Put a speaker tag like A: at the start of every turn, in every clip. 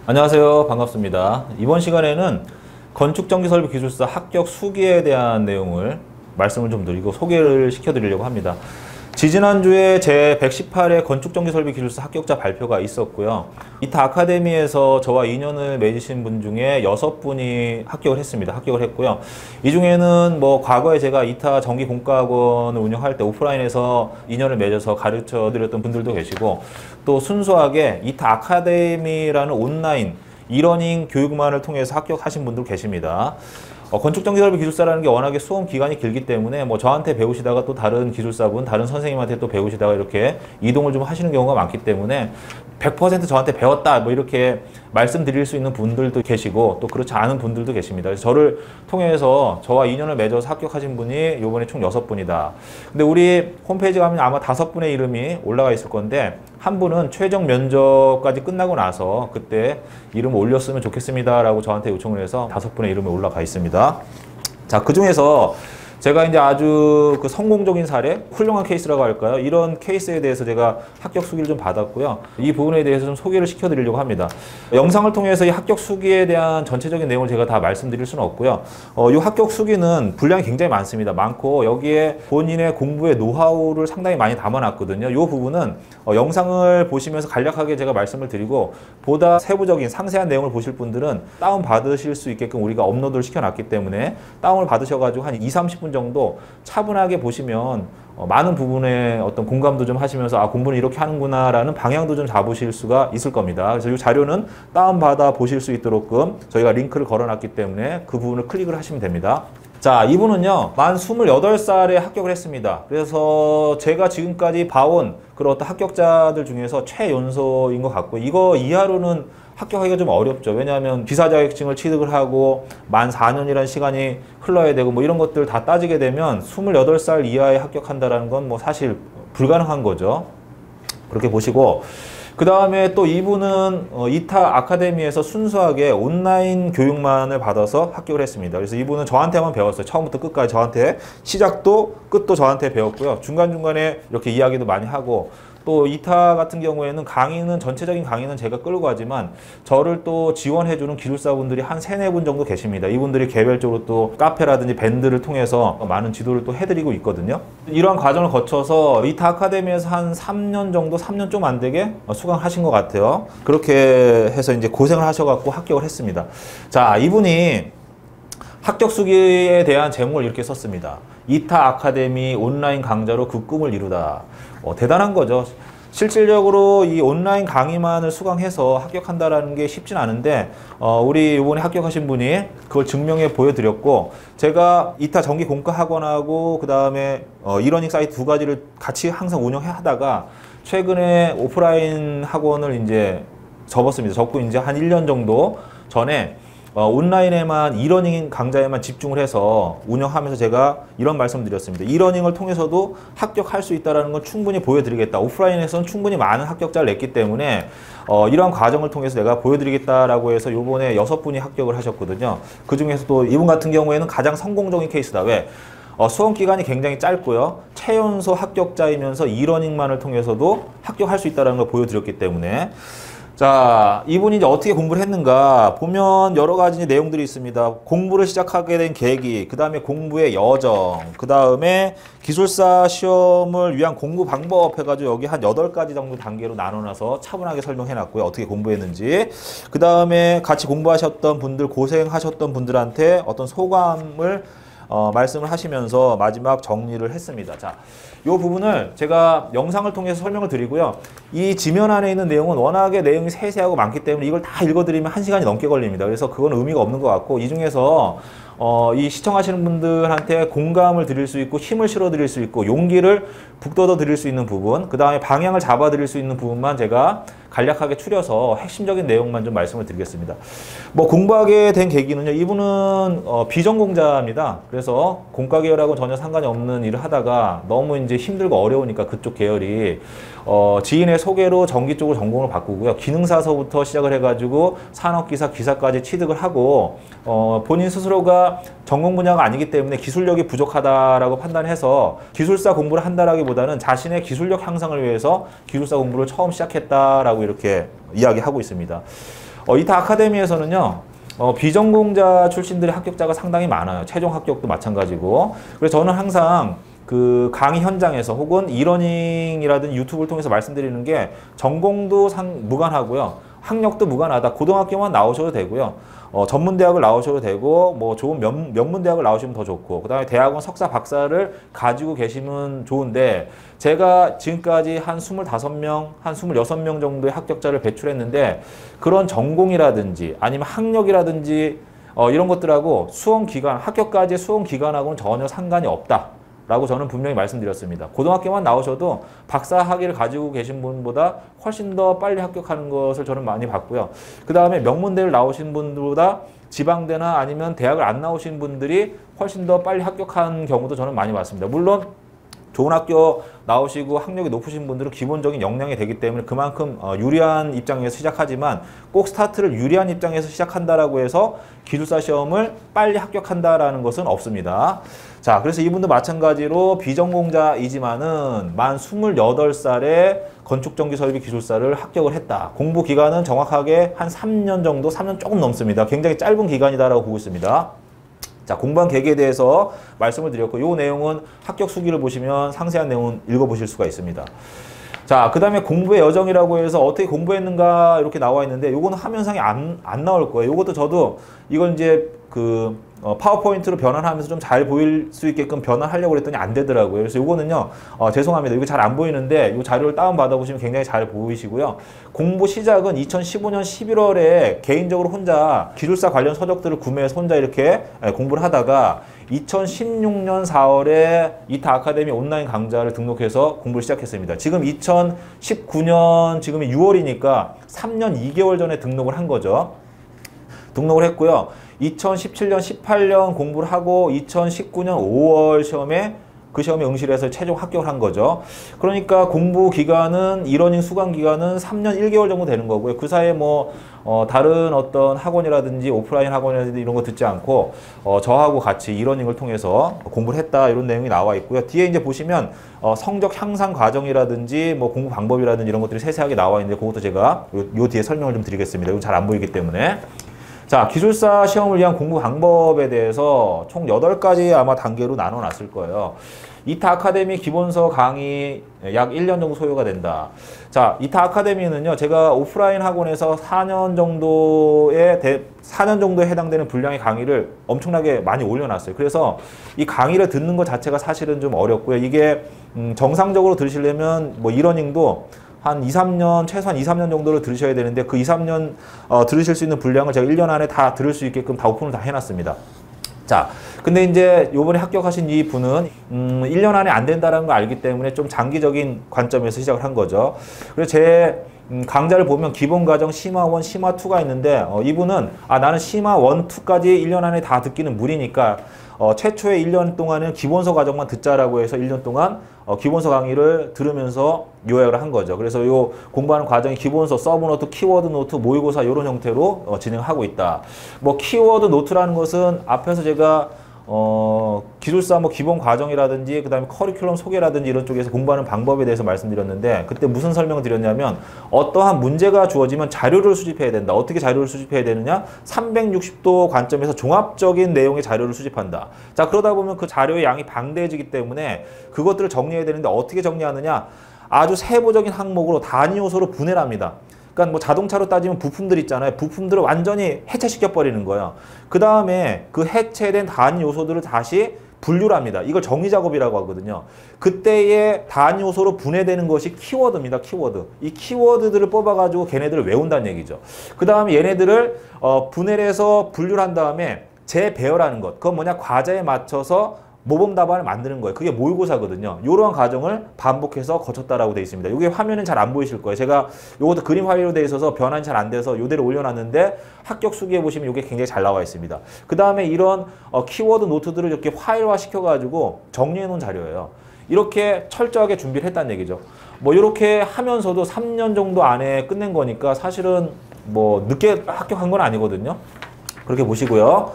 A: 안녕하세요. 반갑습니다. 이번 시간에는 건축전기설비기술사 합격 수기에 대한 내용을 말씀을 좀 드리고 소개를 시켜드리려고 합니다. 지지난주에 제 118회 건축전기설비기술사 합격자 발표가 있었고요. 이타 아카데미에서 저와 인연을 맺으신 분 중에 6분이 합격을 했습니다. 합격을 했고요. 이 중에는 과거에 제가 이타 전기공과학원을 운영할 때 오프라인에서 인연을 맺어서 가르쳐 드렸던 분들도 계시고, 또 순수하게 이타 아카데미라는 온라인 이러닝 교육만을 통해서 합격하신 분도 계십니다. 건축전기설비기술사라는 게 워낙에 수험 기간이 길기 때문에 저한테 배우시다가 또 다른 기술사분, 다른 선생님한테 또 배우시다가 이렇게 이동을 좀 하시는 경우가 많기 때문에 100% 저한테 배웠다 이렇게 말씀드릴 수 있는 분들도 계시고, 또 그렇지 않은 분들도 계십니다. 그래서 저를 통해서 저와 인연을 맺어서 합격하신 분이 이번에 총 6분이다. 근데 우리 홈페이지 가면 아마 5분의 이름이 올라가 있을 건데, 한 분은 최종 면접까지 끝나고 나서 그때 이름 올렸으면 좋겠습니다 라고 저한테 요청을 해서 5분의 이름이 올라가 있습니다. 자, 그 중에서 제가 이제 아주 성공적인 사례, 훌륭한 케이스라고 할까요? 이런 케이스에 대해서 제가 합격 수기를 좀 받았고요. 이 부분에 대해서 좀 소개를 시켜드리려고 합니다. 영상을 통해서 이 합격 수기에 대한 전체적인 내용을 제가 다 말씀드릴 수는 없고요. 이 합격 수기는 분량이 굉장히 많습니다. 많고 여기에 본인의 공부의 노하우를 상당히 많이 담아놨거든요. 이 부분은 영상을 보시면서 간략하게 제가 말씀을 드리고, 보다 세부적인 상세한 내용을 보실 분들은 다운 받으실 수 있게끔 우리가 업로드를 시켜놨기 때문에 다운을 받으셔가지고 한 20-30분 정도 차분하게 보시면 많은 부분에 어떤 공감도 좀 하시면서 공부는 이렇게 하는구나 라는 방향도 좀 잡으실 수가 있을 겁니다. 그래서 이 자료는 다운받아 보실 수 있도록끔 저희가 링크를 걸어놨기 때문에 그 부분을 클릭을 하시면 됩니다. 자, 이분은요 만 28살에 합격을 했습니다. 그래서 제가 지금까지 봐온 그런 어떤 합격자들 중에서 최연소인 것 같고, 이거 이하로는 합격하기가 좀 어렵죠. 왜냐하면 기사 자격증을 취득을 하고 만 4년이라는 시간이 흘러야 되고 이런 것들 다 따지게 되면 28살 이하에 합격한다는 건 사실 불가능한 거죠. 그렇게 보시고, 그 다음에 또 이분은 이타 아카데미에서 순수하게 온라인 교육만을 받아서 합격을 했습니다. 그래서 이분은 저한테만 배웠어요. 처음부터 끝까지 저한테, 시작도 끝도 저한테 배웠고요. 중간중간에 이렇게 이야기도 많이 하고, 또 이타 같은 경우에는 전체적인 강의는 제가 끌고 가지만 저를 또 지원해주는 기술사분들이 한 3-4분 정도 계십니다. 이분들이 개별적으로 또 카페라든지 밴드를 통해서 많은 지도를 또 해드리고 있거든요. 이러한 과정을 거쳐서 이타 아카데미에서 한 3년 정도, 3년 좀 안 되게 수강하신 것 같아요. 그렇게 해서 이제 고생을 하셔갖고 합격을 했습니다. 자, 이분이 합격 수기에 대한 제목을 이렇게 썼습니다. 이타 아카데미 온라인 강좌로 그 꿈을 이루다. 대단한 거죠. 실질적으로 이 온라인 강의만을 수강해서 합격한다라는 게 쉽진 않은데, 우리 이번에 합격하신 분이 그걸 증명해 보여드렸고, 제가 이타 전기공과학원하고 그 다음에 이러닝 사이트 2가지를 같이 항상 운영해 하다가 최근에 오프라인 학원을 이제 접었습니다. 접고 이제 한 1년 정도 전에 온라인에만 이러닝 강좌에만 집중을 해서 운영하면서 제가 이런 말씀 드렸습니다. 이러닝을 통해서도 합격할 수 있다는 건 충분히 보여드리겠다. 오프라인에서는 충분히 많은 합격자를 냈기 때문에 이러한 과정을 통해서 내가 보여드리겠다라고 해서 요번에 6분이 합격을 하셨거든요. 그 중에서도 이분 같은 경우에는 가장 성공적인 케이스다. 왜? 수험 기간이 굉장히 짧고요. 최연소 합격자이면서 이러닝만을 통해서도 합격할 수 있다는 걸 보여드렸기 때문에. 자, 이분이 이제 어떻게 공부를 했는가 보면 여러 가지 내용들이 있습니다. 공부를 시작하게 된 계기, 그 다음에 공부의 여정, 그 다음에 기술사 시험을 위한 공부 방법 해가지고 여기 한 8가지 정도 단계로 나눠놔서 차분하게 설명해놨고요. 어떻게 공부했는지. 그 다음에 같이 공부하셨던 분들, 고생하셨던 분들한테 어떤 소감을 말씀을 하시면서 마지막 정리를 했습니다. 자, 이 부분을 제가 영상을 통해서 설명을 드리고요. 이 지면 안에 있는 내용은 워낙에 내용이 세세하고 많기 때문에 이걸 다 읽어드리면 1시간이 넘게 걸립니다. 그래서 그건 의미가 없는 것 같고, 이 중에서 이 시청하시는 분들한테 공감을 드릴 수 있고 힘을 실어 드릴 수 있고 용기를 북돋아 드릴 수 있는 부분, 그 다음에 방향을 잡아 드릴 수 있는 부분만 제가 간략하게 추려서 핵심적인 내용만 좀 말씀을 드리겠습니다. 공부하게 된 계기는요, 이분은 비전공자입니다. 그래서 공과 계열하고 전혀 상관이 없는 일을 하다가 너무 이제 힘들고 어려우니까 그쪽 계열이 지인의 소개로 전기 쪽으로 전공을 바꾸고요. 기능사서부터 시작을 해가지고 산업기사, 기사까지 취득을 하고 본인 스스로가 전공 분야가 아니기 때문에 기술력이 부족하다라고 판단해서 기술사 공부를 한다라기보다는 자신의 기술력 향상을 위해서 기술사 공부를 처음 시작했다라고 이렇게 이야기하고 있습니다. 이타 아카데미에서는요, 비전공자 출신들의 합격자가 상당히 많아요. 최종 합격도 마찬가지고. 그래서 저는 항상 그 강의 현장에서 혹은 이러닝이라든지 유튜브를 통해서 말씀드리는 게 전공도 무관하고요. 학력도 무관하다. 고등학교만 나오셔도 되고요. 전문대학을 나오셔도 되고 뭐 좋은 명문대학을 나오시면 더 좋고 그 다음에 대학원 석사 박사를 가지고 계시면 좋은데 제가 지금까지 한 25명, 한 26명 정도의 합격자를 배출했는데 그런 전공이라든지 아니면 학력이라든지 이런 것들하고 수험기간, 합격까지의 수험기간하고는 전혀 상관이 없다. 라고 저는 분명히 말씀드렸습니다. 고등학교만 나오셔도 박사 학위를 가지고 계신 분보다 훨씬 더 빨리 합격하는 것을 저는 많이 봤고요. 그 다음에 명문대를 나오신 분들보다 지방대나 아니면 대학을 안 나오신 분들이 훨씬 더 빨리 합격한 경우도 저는 많이 봤습니다. 물론 좋은 학교 나오시고 학력이 높으신 분들은 기본적인 역량이 되기 때문에 그만큼 유리한 입장에서 시작하지만 꼭 스타트를 유리한 입장에서 시작한다라고 해서 기술사 시험을 빨리 합격한다라는 것은 없습니다. 자, 그래서 이분도 마찬가지로 비전공자이지만은 만 28살에 건축전기설비기술사를 합격을 했다. 공부 기간은 정확하게 한 3년 정도, 3년 조금 넘습니다. 굉장히 짧은 기간이다라고 보고 있습니다. 자, 공부한 계기에 대해서 말씀을 드렸고 이 내용은 합격 수기를 보시면 상세한 내용은 읽어보실 수가 있습니다. 자, 그 다음에 공부의 여정이라고 해서 어떻게 공부했는가 이렇게 나와 있는데 요거는 화면상에 안 나올 거예요. 요것도 저도 이걸 이제 파워포인트로 변환하면서 좀 잘 보일 수 있게끔 변환하려고 그랬더니 안 되더라고요. 그래서 요거는요, 죄송합니다. 이거 잘 안 보이는데 이 자료를 다운받아 보시면 굉장히 잘 보이시고요. 공부 시작은 2015년 11월에 개인적으로 혼자 기술사 관련 서적들을 구매해서 혼자 이렇게 공부를 하다가 2016년 4월에 이타 아카데미 온라인 강좌를 등록해서 공부를 시작했습니다. 지금 2019년 지금이 6월이니까 3년 2개월 전에 등록을 한 거죠. 등록을 했고요. 2017년, 18년 공부를 하고 2019년 5월 그 시험에 응시를 해서 최종 합격을 한 거죠. 그러니까 공부 기간은 이러닝 수강 기간은 3년 1개월 정도 되는 거고요. 그 사이에 뭐 다른 어떤 학원이라든지 오프라인 학원이라든지 이런 거 듣지 않고 저하고 같이 이러닝을 통해서 공부를 했다 이런 내용이 나와 있고요. 뒤에 이제 보시면 성적 향상 과정이라든지 뭐 공부 방법이라든지 이런 것들이 세세하게 나와 있는데 그것도 제가 요 뒤에 설명을 좀 드리겠습니다. 이거 잘 안 보이기 때문에. 자, 기술사 시험을 위한 공부 방법에 대해서 총 8가지 아마 단계로 나눠 놨을 거예요. 이타 아카데미 기본서 강의 약 1년 정도 소요가 된다. 자, 이타 아카데미는요, 제가 오프라인 학원에서 4년 정도에 해당되는 분량의 강의를 엄청나게 많이 올려놨어요. 그래서 이 강의를 듣는 것 자체가 사실은 좀 어렵고요. 이게 정상적으로 들으시려면 뭐 이러닝도 한 2, 3년, 최소한 2, 3년 정도를 들으셔야 되는데 그 2, 3년 들으실 수 있는 분량을 제가 1년 안에 다 들을 수 있게끔 다 오픈을 다 해놨습니다. 자, 근데 이제 요번에 합격하신 이 분은 1년 안에 안 된다는 걸 알기 때문에 좀 장기적인 관점에서 시작을 한 거죠. 그래서 제 강좌를 보면 기본 과정 심화 1, 심화 2가 있는데 이분은 나는 심화 1, 2까지 1년 안에 다 듣기는 무리니까 최초의 1년 동안은 기본서 과정만 듣자라고 해서 1년 동안 기본서 강의를 들으면서 요약을 한 거죠. 그래서 요 공부하는 과정이 기본서, 서브노트, 키워드 노트, 모의고사 이런 형태로 진행하고 있다. 뭐 키워드 노트라는 것은 앞에서 제가 기술사 뭐 기본 과정이라든지 그 다음에 커리큘럼 소개라든지 이런 쪽에서 공부하는 방법에 대해서 말씀드렸는데 그때 무슨 설명을 드렸냐면 어떠한 문제가 주어지면 자료를 수집해야 된다. 어떻게 자료를 수집해야 되느냐? 360도 관점에서 종합적인 내용의 자료를 수집한다. 자, 그러다 보면 그 자료의 양이 방대해지기 때문에 그것들을 정리해야 되는데 어떻게 정리하느냐? 아주 세부적인 항목으로 단위 요소로 분해를 합니다. 그러니까 뭐 자동차로 따지면 부품들 있잖아요. 부품들을 완전히 해체시켜 버리는 거예요. 그 다음에 그 해체된 단위 요소들을 다시 분류를 합니다. 이걸 정리 작업이라고 하거든요. 그때의 단위 요소로 분해되는 것이 키워드입니다. 키워드. 이 키워드들을 뽑아가지고 걔네들을 외운다는 얘기죠. 그 다음에 얘네들을 분해를 해서 분류를 한 다음에 재배열하는 것. 그건 뭐냐? 과제에 맞춰서 모범 답안을 만드는 거예요. 그게 모의고사거든요. 이러한 과정을 반복해서 거쳤다라고 되어 있습니다. 이게 화면은 잘 안 보이실 거예요. 제가 이것도 그림 파일로 되어 있어서 변환이 잘 안 돼서 이대로 올려놨는데 합격 수기에 보시면 이게 굉장히 잘 나와 있습니다. 그 다음에 이런 키워드 노트들을 이렇게 파일화 시켜가지고 정리해 놓은 자료예요. 이렇게 철저하게 준비를 했다는 얘기죠. 뭐 이렇게 하면서도 3년 정도 안에 끝낸 거니까 사실은 뭐 늦게 합격한 건 아니거든요. 그렇게 보시고요.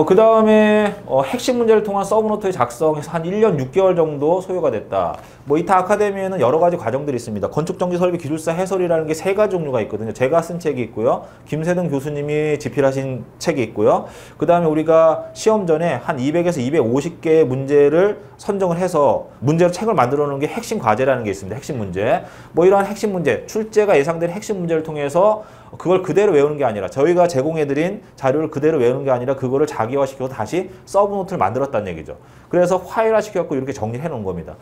A: 그 다음에 핵심 문제를 통한 서브노트의 작성에서 한 1년 6개월 정도 소요가 됐다. 뭐 이타 아카데미에는 여러 가지 과정들이 있습니다. 건축정지설비 기술사 해설이라는 게 세 가지 종류가 있거든요. 제가 쓴 책이 있고요. 김세등 교수님이 집필하신 책이 있고요. 그 다음에 우리가 시험 전에 한 200에서 250개의 문제를 선정을 해서 문제로 책을 만들어 놓은 게 핵심 과제라는 게 있습니다. 핵심 문제. 뭐 이러한 핵심 문제, 출제가 예상되는 핵심 문제를 통해서 그걸 그대로 외우는 게 아니라 저희가 제공해드린 자료를 그대로 외우는 게 아니라 그거를 자기화시켜서 다시 서브노트를 만들었다는 얘기죠. 그래서 파일화 시켜갖고 이렇게 정리를 해놓은 겁니다.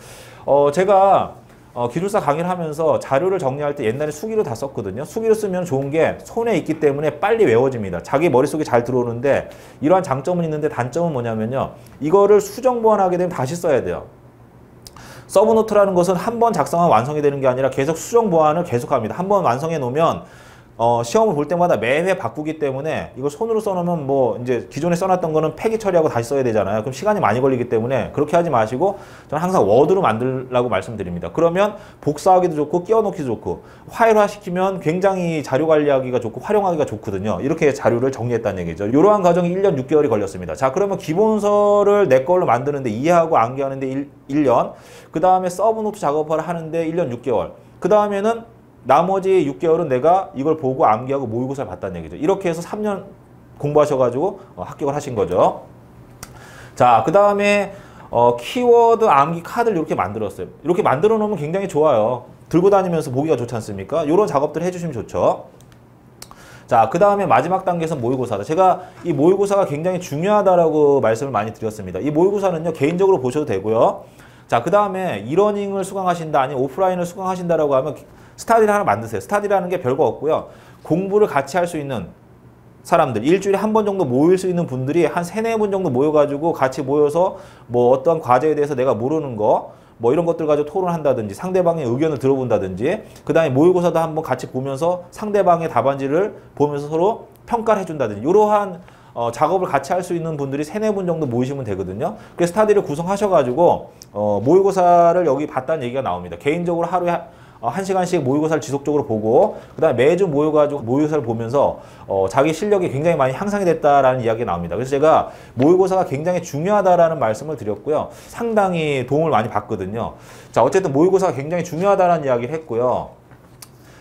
A: 제가 기술사 강의를 하면서 자료를 정리할 때 옛날에 수기로 다 썼거든요. 수기로 쓰면 좋은 게 손에 있기 때문에 빨리 외워집니다. 자기 머릿속에 잘 들어오는데 이러한 장점은 있는데 단점은 뭐냐면요. 이거를 수정 보완하게 되면 다시 써야 돼요. 서브노트라는 것은 한 번 작성하면 완성이 되는 게 아니라 계속 수정 보완을 계속합니다. 한 번 완성해 놓으면 시험을 볼 때마다 매회 바꾸기 때문에 이걸 손으로 써놓으면 뭐 이제 기존에 써놨던 거는 폐기 처리하고 다시 써야 되잖아요. 그럼 시간이 많이 걸리기 때문에 그렇게 하지 마시고 저는 항상 워드로 만들라고 말씀드립니다. 그러면 복사하기도 좋고 끼워넣기도 좋고 파일화 시키면 굉장히 자료 관리하기가 좋고 활용하기가 좋거든요. 이렇게 자료를 정리했다는 얘기죠. 이러한 과정이 1년 6개월이 걸렸습니다. 자, 그러면 기본서를 내 걸로 만드는데 이해하고 암기하는데 1년, 그 다음에 서브노트 작업을 하는데 1년 6개월, 그 다음에는 나머지 6개월은 내가 이걸 보고 암기하고 모의고사를 봤다는 얘기죠. 이렇게 해서 3년 공부하셔가지고 합격을 하신 거죠. 자, 그 다음에 키워드 암기 카드를 이렇게 만들었어요. 이렇게 만들어 놓으면 굉장히 좋아요. 들고 다니면서 보기가 좋지 않습니까? 이런 작업들 해주시면 좋죠. 자, 그 다음에 마지막 단계에서 모의고사다. 제가 이 모의고사가 굉장히 중요하다라고 말씀을 많이 드렸습니다. 이 모의고사는요, 개인적으로 보셔도 되고요. 자, 그 다음에 이러닝을 수강하신다, 아니면 오프라인을 수강하신다라고 하면 스타디를 하나 만드세요. 스타디라는 게 별거 없고요. 공부를 같이 할 수 있는 사람들, 일주일에 한 번 정도 모일 수 있는 분들이 한 3-4분 정도 모여가지고 같이 모여서 뭐 어떤 과제에 대해서 내가 모르는 거, 뭐 이런 것들 가지고 토론한다든지 상대방의 의견을 들어본다든지, 그 다음에 모의고사도 한번 같이 보면서 상대방의 답안지를 보면서 서로 평가를 해준다든지, 이러한 작업을 같이 할 수 있는 분들이 3-4분 정도 모이시면 되거든요. 그래서 스타디를 구성하셔가지고 모의고사를 여기 봤다는 얘기가 나옵니다. 개인적으로 하루에 1시간씩 모의고사를 지속적으로 보고 그 다음에 매주 모여가지고 모의고사를 보면서 자기 실력이 굉장히 많이 향상이 됐다라는 이야기가 나옵니다. 그래서 제가 모의고사가 굉장히 중요하다라는 말씀을 드렸고요. 상당히 도움을 많이 받거든요. 자, 어쨌든 모의고사가 굉장히 중요하다라는 이야기를 했고요.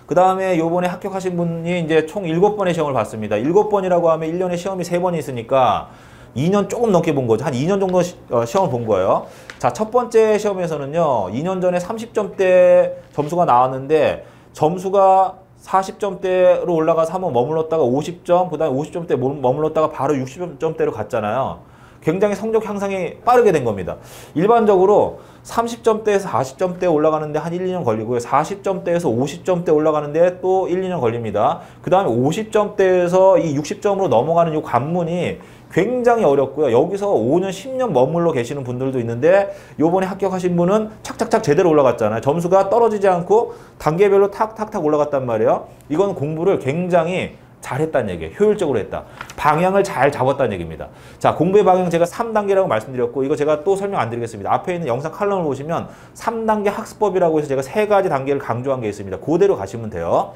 A: 그 다음에 요번에 합격하신 분이 이제 총 7번의 시험을 봤습니다. 7번이라고 하면 1년에 시험이 3번이 있으니까 2년 조금 넘게 본 거죠. 한 2년 정도 시험을 본 거예요. 자, 첫 번째 시험에서는요, 2년 전에 30점대 점수가 나왔는데 점수가 40점대로 올라가서 한번 머물렀다가 50점, 그 다음에 50점대 머물렀다가 바로 60점대로 갔잖아요. 굉장히 성적 향상이 빠르게 된 겁니다. 일반적으로 30점대에서 40점대 올라가는데 한 1-2년 걸리고요. 40점대에서 50점대 올라가는데 또 1-2년 걸립니다. 그 다음에 50점대에서 이 60점으로 넘어가는 이 관문이 굉장히 어렵고요. 여기서 5년, 10년 머물러 계시는 분들도 있는데 요번에 합격하신 분은 착착착 제대로 올라갔잖아요. 점수가 떨어지지 않고 단계별로 탁탁탁 올라갔단 말이에요. 이건 공부를 굉장히 잘했다는 얘기예요. 효율적으로 했다. 방향을 잘 잡았다는 얘기입니다. 자, 공부의 방향 제가 3단계라고 말씀드렸고 이거 제가 또 설명 안 드리겠습니다. 앞에 있는 영상 칼럼을 보시면 3단계 학습법이라고 해서 제가 3가지 단계를 강조한 게 있습니다. 그대로 가시면 돼요.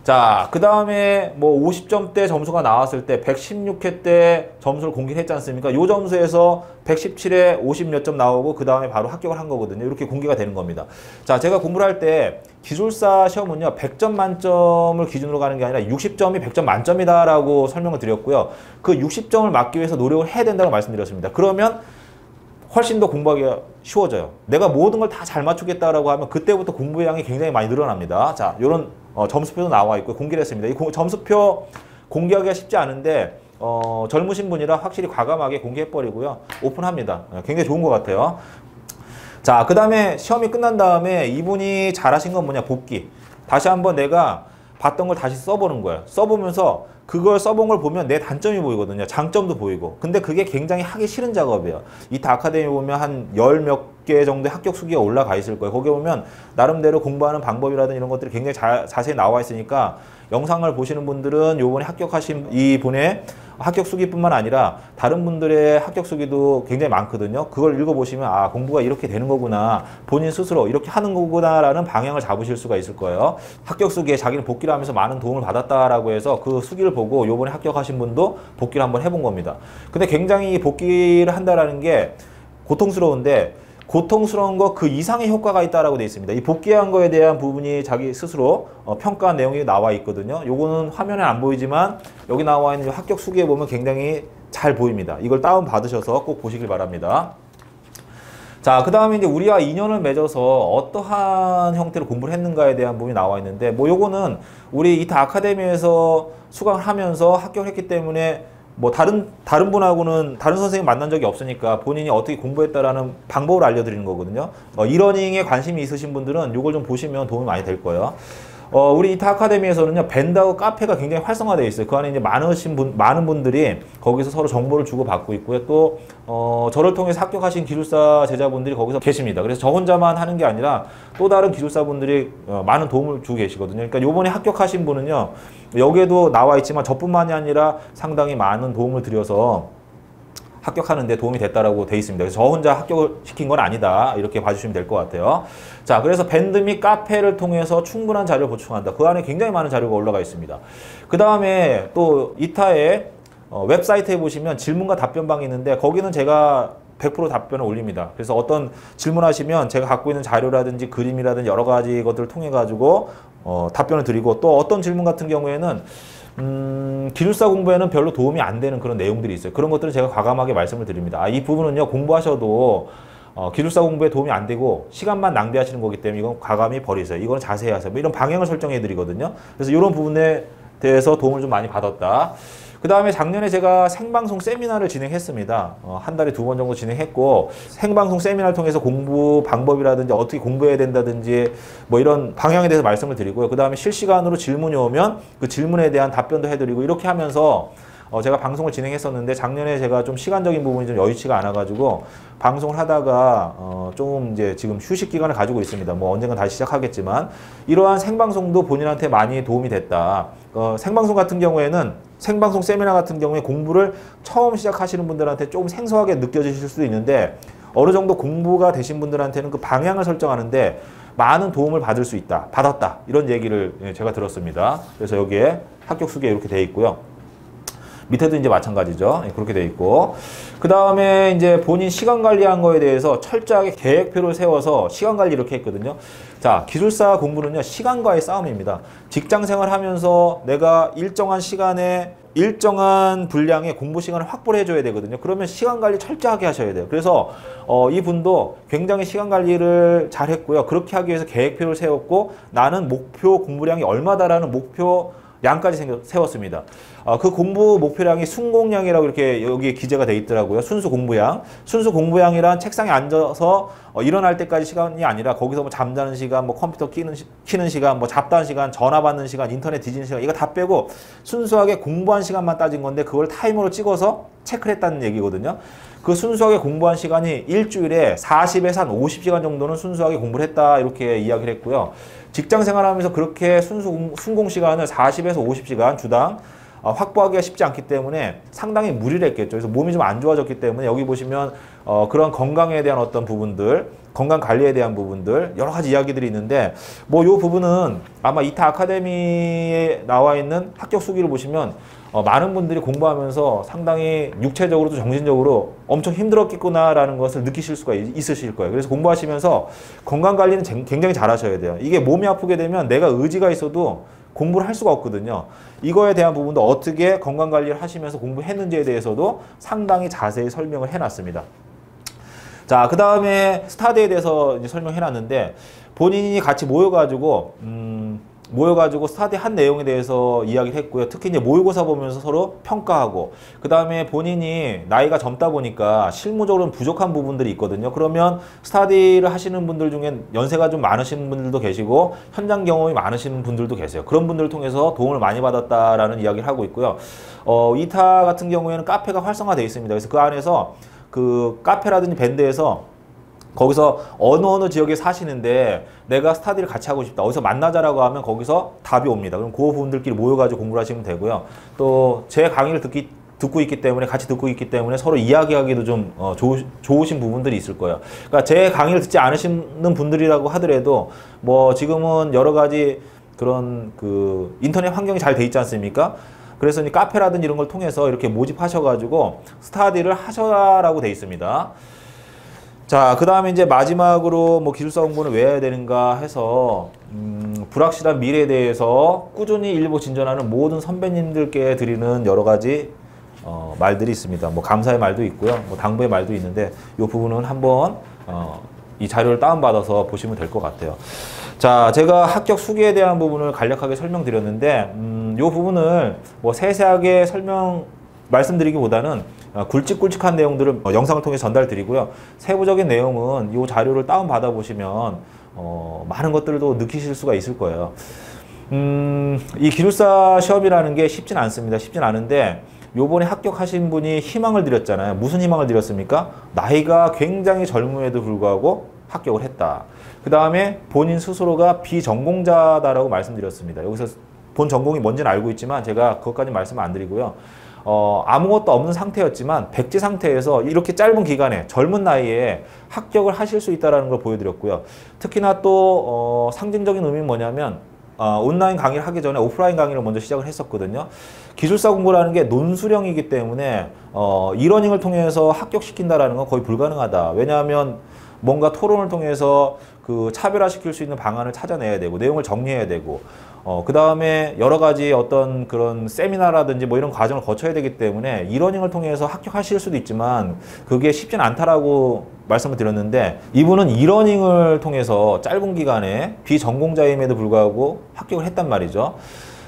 A: 자, 그 다음에 뭐 50점대 점수가 나왔을 때 116회 때 점수를 공개를 했지 않습니까? 요 점수에서 117에 50 몇 점 나오고 그 다음에 바로 합격을 한 거거든요. 이렇게 공개가 되는 겁니다. 자, 제가 공부를 할 때 기술사 시험은요, 100점 만점을 기준으로 가는 게 아니라 60점이 100점 만점이다라고 설명을 드렸고요. 그 60점을 맞기 위해서 노력을 해야 된다고 말씀드렸습니다. 그러면 훨씬 더 공부하기가 쉬워져요. 내가 모든 걸 다 잘 맞추겠다라고 하면 그때부터 공부의 양이 굉장히 많이 늘어납니다. 자, 요런 점수표도 나와 있고 공개를 했습니다. 이 점수표 공개하기가 쉽지 않은데 젊으신 분이라 확실히 과감하게 공개해버리고요. 오픈합니다. 굉장히 좋은 것 같아요. 자, 그 다음에 시험이 끝난 다음에 이분이 잘하신 건 뭐냐, 복기. 다시 한번 내가 봤던 걸 다시 써보는 거예요. 써보면서 그걸 써본 걸 보면 내 단점이 보이거든요. 장점도 보이고. 근데 그게 굉장히 하기 싫은 작업이에요. 이타 아카데미 보면 한 10 몇 개 정도의 합격 수기가 올라가 있을 거예요. 거기 보면 나름대로 공부하는 방법이라든지 이런 것들이 굉장히 자세히 나와 있으니까 영상을 보시는 분들은 요번에 합격하신 이분의 합격 수기뿐만 아니라 다른 분들의 합격 수기도 굉장히 많거든요. 그걸 읽어보시면 아, 공부가 이렇게 되는 거구나. 본인 스스로 이렇게 하는 거구나라는 방향을 잡으실 수가 있을 거예요. 합격 수기에 자기는 복기를 하면서 많은 도움을 받았다라고 해서 그 수기를 보고 요번에 합격하신 분도 복귀를 한번 해본 겁니다. 근데 굉장히 복귀를 한다라는 게 고통스러운데 고통스러운 거 그 이상의 효과가 있다라고 되어 있습니다. 이 복귀한 거에 대한 부분이 자기 스스로 평가한 내용이 나와 있거든요. 요거는 화면에 안 보이지만 여기 나와 있는 합격 수기에 보면 굉장히 잘 보입니다. 이걸 다운 받으셔서 꼭 보시길 바랍니다. 자, 그 다음에 이제 우리와 인연을 맺어서 어떠한 형태로 공부를 했는가에 대한 부분이 나와 있는데, 뭐 요거는 우리 이타 아카데미에서 수강을 하면서 합격을 했기 때문에 뭐 다른 분하고는 다른 선생님 만난 적이 없으니까 본인이 어떻게 공부했다라는 방법을 알려드리는 거거든요. 이러닝에 관심이 있으신 분들은 이걸 좀 보시면 도움이 많이 될 거예요. 우리 이타 아카데미에서는요, 밴드하고 카페가 굉장히 활성화되어 있어요. 그 안에 이제 많은 분들이 거기서 서로 정보를 주고받고 있고요. 또, 저를 통해서 합격하신 기술사 제자분들이 거기서 계십니다. 그래서 저 혼자만 하는 게 아니라 또 다른 기술사분들이 많은 도움을 주고 계시거든요. 그러니까 요번에 합격하신 분은요, 여기에도 나와 있지만 저뿐만이 아니라 상당히 많은 도움을 드려서 합격하는 데 도움이 됐다라고 돼 있습니다. 그래서 저 혼자 합격을 시킨 건 아니다. 이렇게 봐주시면 될 것 같아요. 자, 그래서 밴드 및 카페를 통해서 충분한 자료를 보충한다. 그 안에 굉장히 많은 자료가 올라가 있습니다. 그 다음에 또 이타의 웹사이트에 보시면 질문과 답변방이 있는데 거기는 제가 100% 답변을 올립니다. 그래서 어떤 질문하시면 제가 갖고 있는 자료라든지 그림이라든지 여러 가지 것들을 통해 가지고 답변을 드리고, 또 어떤 질문 같은 경우에는 기술사 공부에는 별로 도움이 안 되는 그런 내용들이 있어요. 그런 것들은 제가 과감하게 말씀을 드립니다. 이 부분은요, 공부하셔도 기술사 공부에 도움이 안 되고 시간만 낭비하시는 거기 때문에 이건 과감히 버리세요. 이건 자세히 하세요. 뭐 이런 방향을 설정해 드리거든요. 그래서 이런 부분에 대해서 도움을 좀 많이 받았다. 그 다음에 작년에 제가 생방송 세미나를 진행했습니다. 한 달에 2번 정도 진행했고, 생방송 세미나를 통해서 공부 방법이라든지 어떻게 공부해야 된다든지 뭐 이런 방향에 대해서 말씀을 드리고요. 그 다음에 실시간으로 질문이 오면 그 질문에 대한 답변도 해드리고, 이렇게 하면서 제가 방송을 진행했었는데 작년에 제가 좀 시간적인 부분이 좀 여의치가 않아가지고 방송을 하다가 좀 이제 지금 휴식 기간을 가지고 있습니다. 뭐 언젠가 다시 시작하겠지만 이러한 생방송도 본인한테 많이 도움이 됐다. 생방송 같은 경우에는 생방송 세미나 같은 경우에 공부를 처음 시작하시는 분들한테 조금 생소하게 느껴지실 수도 있는데 어느 정도 공부가 되신 분들한테는 그 방향을 설정하는데 많은 도움을 받을 수 있다, 받았다, 이런 얘기를 제가 들었습니다. 그래서 여기에 합격 수기에 이렇게 돼 있고요. 밑에도 이제 마찬가지죠. 그렇게 돼 있고, 그 다음에 이제 본인 시간 관리한 거에 대해서 철저하게 계획표를 세워서 시간 관리 이렇게 했거든요. 자, 기술사 공부는요, 시간과의 싸움입니다. 직장 생활 하면서 내가 일정한 시간에 일정한 분량의 공부 시간을 확보를 해줘야 되거든요. 그러면 시간 관리 철저하게 하셔야 돼요. 그래서 이분도 굉장히 시간 관리를 잘 했고요. 그렇게 하기 위해서 계획표를 세웠고, 나는 목표 공부량이 얼마다라는 목표 양까지 세웠습니다. 그 공부 목표량이 순공량이라고 이렇게 여기에 기재가 돼 있더라고요. 순수 공부량. 순수 공부량이란 책상에 앉아서 일어날 때까지 시간이 아니라 거기서 뭐 잠자는 시간, 뭐 컴퓨터 키는 시간, 뭐 잡다한 시간, 전화 받는 시간, 인터넷 뒤지는 시간, 이거 다 빼고 순수하게 공부한 시간만 따진 건데 그걸 타이머로 찍어서 체크를 했다는 얘기거든요. 그 순수하게 공부한 시간이 일주일에 40에서 한 50시간 정도는 순수하게 공부를 했다, 이렇게 이야기를 했고요. 직장 생활하면서 그렇게 순공 시간을 40에서 50시간 주당 확보하기가 쉽지 않기 때문에 상당히 무리를 했겠죠. 그래서 몸이 좀 안 좋아졌기 때문에 여기 보시면 그런 건강에 대한 어떤 부분들, 건강 관리에 대한 부분들, 여러 가지 이야기들이 있는데, 뭐 요 부분은 아마 이타 아카데미에 나와 있는 합격 수기를 보시면 많은 분들이 공부하면서 상당히 육체적으로도 정신적으로 엄청 힘들었겠구나라는 것을 느끼실 수가 있으실 거예요. 그래서 공부하시면서 건강 관리는 굉장히 잘 하셔야 돼요. 이게 몸이 아프게 되면 내가 의지가 있어도 공부를 할 수가 없거든요. 이거에 대한 부분도 어떻게 건강 관리를 하시면서 공부했는지에 대해서도 상당히 자세히 설명을 해놨습니다. 자, 그 다음에 스타디에 대해서 이제 설명해놨는데, 본인이 같이 모여가지고 스타디 한 내용에 대해서 이야기를 했고요. 특히 이제 모의고사 보면서 서로 평가하고, 그 다음에 본인이 나이가 젊다 보니까 실무적으로는 부족한 부분들이 있거든요. 그러면 스타디를 하시는 분들 중에 연세가 좀 많으신 분들도 계시고 현장 경험이 많으신 분들도 계세요. 그런 분들을 통해서 도움을 많이 받았다라는 이야기를 하고 있고요. 이타 같은 경우에는 카페가 활성화되어 있습니다. 그래서 그 안에서 그 카페라든지 밴드에서 거기서 어느 지역에 사시는데 내가 스타디를 같이 하고 싶다, 어디서 만나자라고 하면 거기서 답이 옵니다. 그럼 그 부분들끼리 모여가지고 공부를 하시면 되고요. 또 제 강의를 듣고 있기 때문에, 같이 듣고 있기 때문에 서로 이야기하기도 좀 좋으신 부분들이 있을 거예요. 그러니까 제 강의를 듣지 않으시는 분들이라고 하더라도 뭐 지금은 여러 가지 그런 그 인터넷 환경이 잘 돼 있지 않습니까? 그래서 이 카페라든지 이런 걸 통해서 이렇게 모집하셔가지고 스타디를 하셔라라고 돼 있습니다. 자, 그 다음에 이제 마지막으로 뭐 기술사 공부는 왜 해야 되는가 해서 불확실한 미래에 대해서 꾸준히 일보 진전하는 모든 선배님들께 드리는 여러 가지 말들이 있습니다. 뭐 감사의 말도 있고요, 뭐 당부의 말도 있는데 이 부분은 한번 이 자료를 다운받아서 보시면 될 것 같아요. 자, 제가 합격 수기에 대한 부분을 간략하게 설명드렸는데 이 부분을 뭐 세세하게 말씀드리기보다는 굵직굵직한 내용들을 영상을 통해 전달드리고요. 세부적인 내용은 이 자료를 다운받아 보시면 많은 것들도 느끼실 수가 있을 거예요. 이 기술사 시험이라는 게 쉽진 않습니다. 쉽진 않은데 요번에 합격하신 분이 희망을 드렸잖아요. 무슨 희망을 드렸습니까? 나이가 굉장히 젊음에도 불구하고 합격을 했다. 그 다음에 본인 스스로가 비전공자다라고 말씀드렸습니다. 여기서 본 전공이 뭔지는 알고 있지만 제가 그것까지 말씀 안 드리고요. 아무것도 없는 상태였지만 백지 상태에서 이렇게 짧은 기간에 젊은 나이에 합격을 하실 수 있다는 걸 보여드렸고요. 특히나 또 상징적인 의미는 뭐냐면 온라인 강의를 하기 전에 오프라인 강의를 먼저 시작을 했었거든요. 기술사 공부라는 게 논술형이기 때문에 이러닝을 통해서 합격시킨다라는 건 거의 불가능하다. 왜냐하면 뭔가 토론을 통해서 그 차별화시킬 수 있는 방안을 찾아내야 되고 내용을 정리해야 되고 그 다음에 여러 가지 어떤 그런 세미나라든지 뭐 이런 과정을 거쳐야 되기 때문에 이러닝을 통해서 합격하실 수도 있지만 그게 쉽진 않다라고 말씀을 드렸는데 이분은 이러닝을 통해서 짧은 기간에 비전공자임에도 불구하고 합격을 했단 말이죠.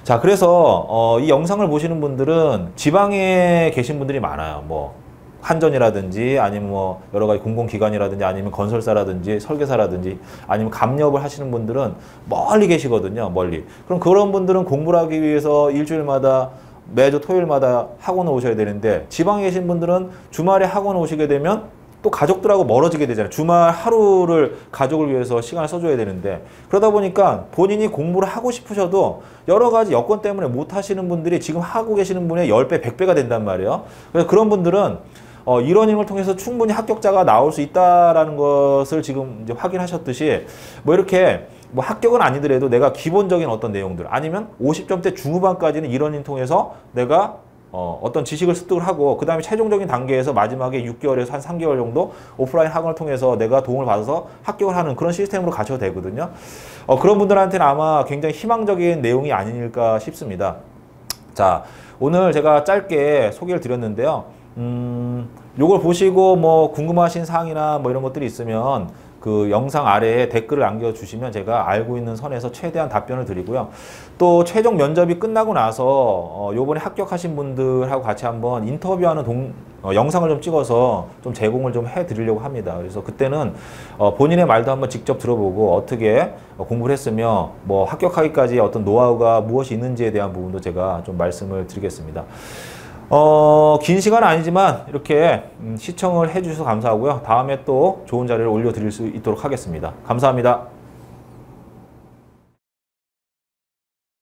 A: 자, 그래서 이 영상을 보시는 분들은 지방에 계신 분들이 많아요. 뭐 한전이라든지 아니면 뭐 여러 가지 공공기관이라든지 아니면 건설사라든지 설계사라든지 아니면 감렵을 하시는 분들은 멀리 계시거든요. 멀리. 그럼 그런 분들은 공부를 하기 위해서 일주일마다 매주 토요일마다 학원을 오셔야 되는데 지방에 계신 분들은 주말에 학원 오시게 되면 또 가족들하고 멀어지게 되잖아요. 주말 하루를 가족을 위해서 시간을 써줘야 되는데 그러다 보니까 본인이 공부를 하고 싶으셔도 여러 가지 여건 때문에 못 하시는 분들이 지금 하고 계시는 분의 10배, 100배가 된단 말이에요. 그래서 그런 분들은 이러닝을 통해서 충분히 합격자가 나올 수 있다라는 것을 지금 이제 확인하셨듯이 뭐 이렇게 뭐 합격은 아니더라도 내가 기본적인 어떤 내용들 아니면 50점대 중후반까지는 이러닝 통해서 내가 어떤 지식을 습득을 하고 그 다음에 최종적인 단계에서 마지막에 6개월에서 한 3개월 정도 오프라인 학원을 통해서 내가 도움을 받아서 합격을 하는 그런 시스템으로 가셔도 되거든요. 그런 분들한테는 아마 굉장히 희망적인 내용이 아닐까 싶습니다. 자, 오늘 제가 짧게 소개를 드렸는데요. 요걸 보시고 뭐 궁금하신 사항이나 뭐 이런 것들이 있으면 그 영상 아래에 댓글을 남겨주시면 제가 알고 있는 선에서 최대한 답변을 드리고요. 또 최종 면접이 끝나고 나서 요번에 합격하신 분들하고 같이 한번 인터뷰하는 영상을 좀 찍어서 좀 제공을 좀 해드리려고 합니다. 그래서 그때는 본인의 말도 한번 직접 들어보고 어떻게 공부를 했으며 뭐 합격하기까지 어떤 노하우가 무엇이 있는지에 대한 부분도 제가 좀 말씀을 드리겠습니다. 긴 시간은 아니지만 이렇게 시청을 해주셔서 감사하고요. 다음에 또 좋은 자료를 올려드릴 수 있도록 하겠습니다. 감사합니다.